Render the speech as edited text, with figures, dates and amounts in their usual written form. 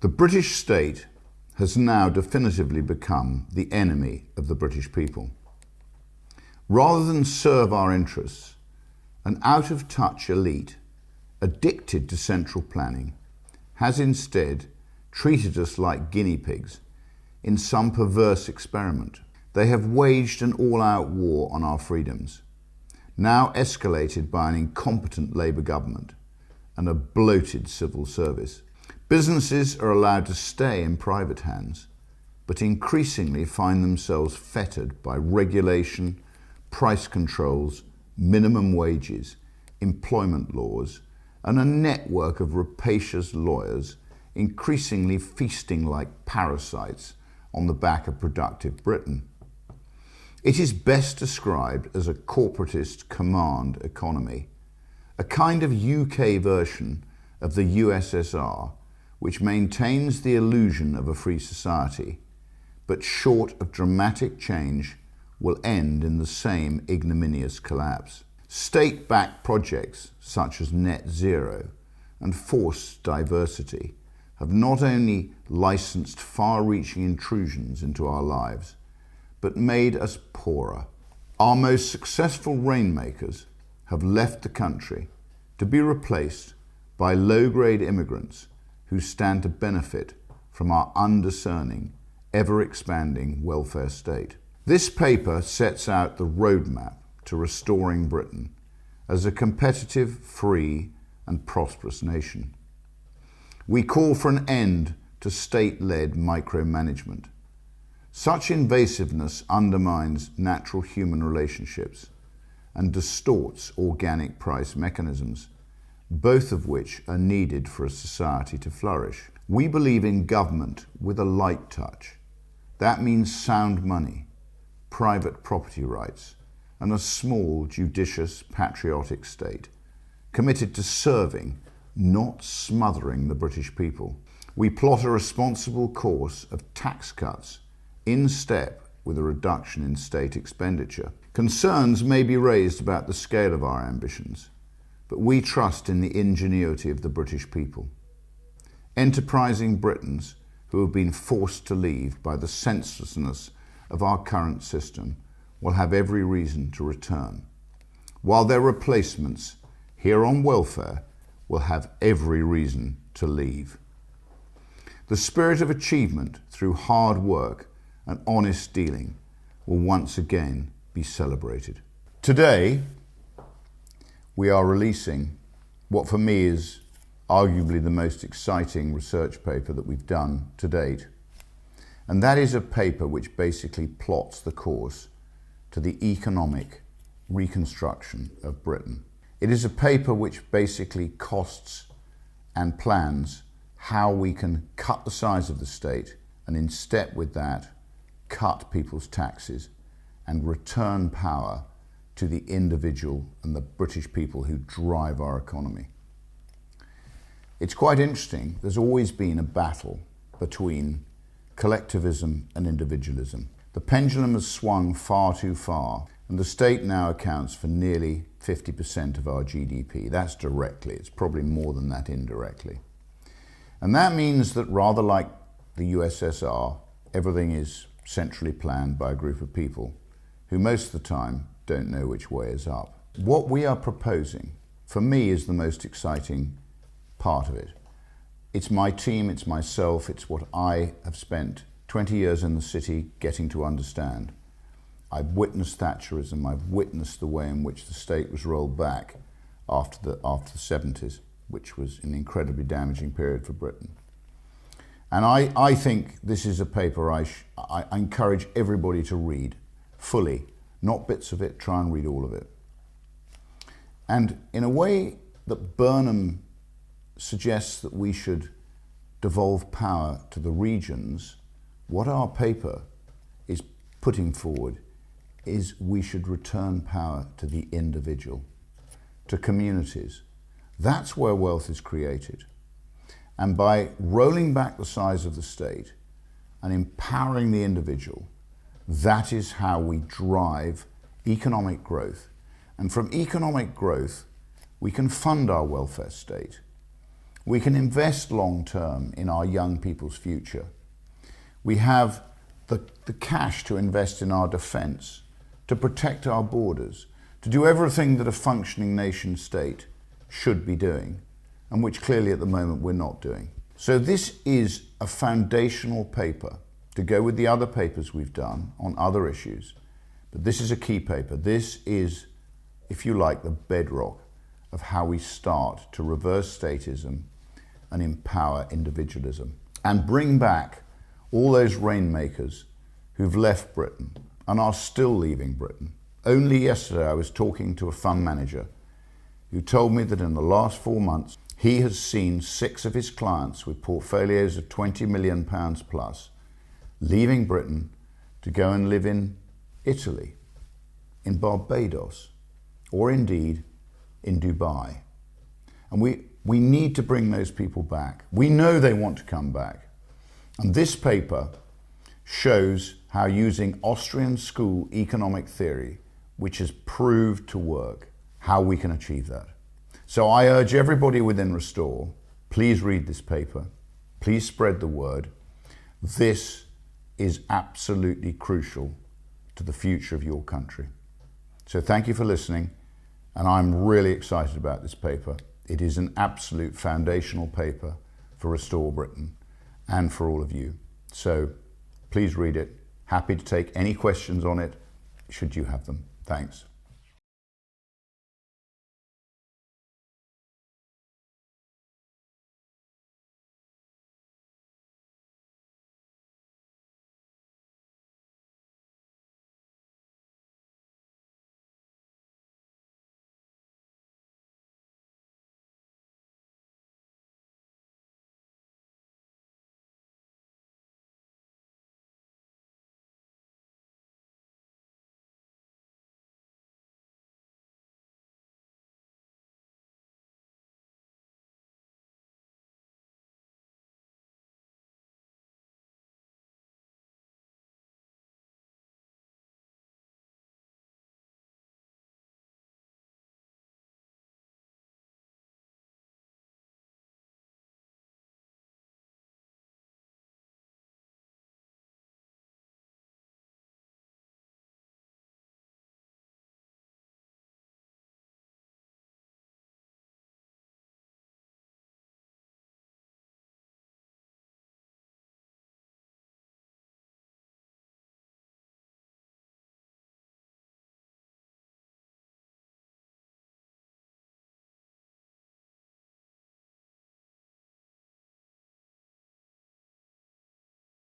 The British state has now definitively become the enemy of the British people. Rather than serve our interests, an out-of-touch elite, addicted to central planning, has instead treated us like guinea pigs in some perverse experiment. They have waged an all-out war on our freedoms, now escalated by an incompetent Labour government and a bloated civil service. Businesses are allowed to stay in private hands, but increasingly find themselves fettered by regulation, price controls, minimum wages, employment laws, and a network of rapacious lawyers increasingly feasting like parasites on the back of productive Britain. It is best described as a corporatist command economy, a kind of UK version of the USSR, which maintains the illusion of a free society, but short of dramatic change, will end in the same ignominious collapse. State-backed projects such as net zero and forced diversity have not only licensed far-reaching intrusions into our lives, but made us poorer. Our most successful rainmakers have left the country to be replaced by low-grade immigrants who stand to benefit from our undiscerning, ever-expanding welfare state. This paper sets out the roadmap to restoring Britain as a competitive, free and prosperous nation. We call for an end to state-led micromanagement. Such invasiveness undermines natural human relationships and distorts organic price mechanisms, both of which are needed for a society to flourish. We believe in government with a light touch. That means sound money, private property rights, and a small, judicious, patriotic state, committed to serving, not smothering the British people. We plot a responsible course of tax cuts in step with a reduction in state expenditure. Concerns may be raised about the scale of our ambitions, but we trust in the ingenuity of the British people. Enterprising Britons who have been forced to leave by the senselessness of our current system will have every reason to return, while their replacements here on welfare will have every reason to leave. The spirit of achievement through hard work and honest dealing will once again be celebrated. Today, we are releasing what for me is arguably the most exciting research paper that we've done to date. And that is a paper which basically plots the course to the economic reconstruction of Britain. It is a paper which basically costs and plans how we can cut the size of the state and in step with that, cut people's taxes and return power to the individual and the British people who drive our economy. It's quite interesting. There's always been a battle between collectivism and individualism. The pendulum has swung far too far, and the state now accounts for nearly 50% of our GDP. That's directly. It's probably more than that indirectly. And that means that rather like the USSR, everything is centrally planned by a group of people who most of the time don't know which way is up. What we are proposing, for me, is the most exciting part of it. It's my team, it's myself, it's what I have spent 20 years in the city getting to understand. I've witnessed Thatcherism, I've witnessed the way in which the state was rolled back after the 70s, which was an incredibly damaging period for Britain. And I think this is a paper I encourage everybody to read fully, not bits of it, try and read all of it. And in a way that Burnham suggests that we should devolve power to the regions, what our paper is putting forward is we should return power to the individual, to communities. That's where wealth is created. And by rolling back the size of the state and empowering the individual, that is how we drive economic growth. And from economic growth, we can fund our welfare state. We can invest long term in our young people's future. We have the cash to invest in our defence, to protect our borders, to do everything that a functioning nation state should be doing, and which clearly at the moment we're not doing. So this is a foundational paper to go with the other papers we've done on other issues. But this is a key paper. This is, if you like, the bedrock of how we start to reverse statism and empower individualism and bring back all those rainmakers who've left Britain and are still leaving Britain. Only yesterday I was talking to a fund manager who told me that in the last 4 months he has seen 6 of his clients with portfolios of £20 million plus leaving Britain to go and live in Italy, in Barbados, or indeed in Dubai. And we need to bring those people back. We know they want to come back. And this paper shows how using Austrian School economic theory, which has proved to work, how we can achieve that. So I urge everybody within Restore, please read this paper, please spread the word. This is absolutely crucial to the future of your country. So thank you for listening, and I'm really excited about this paper. It is an absolute foundational paper for Restore Britain and for all of you. So please read it. Happy to take any questions on it, should you have them. Thanks.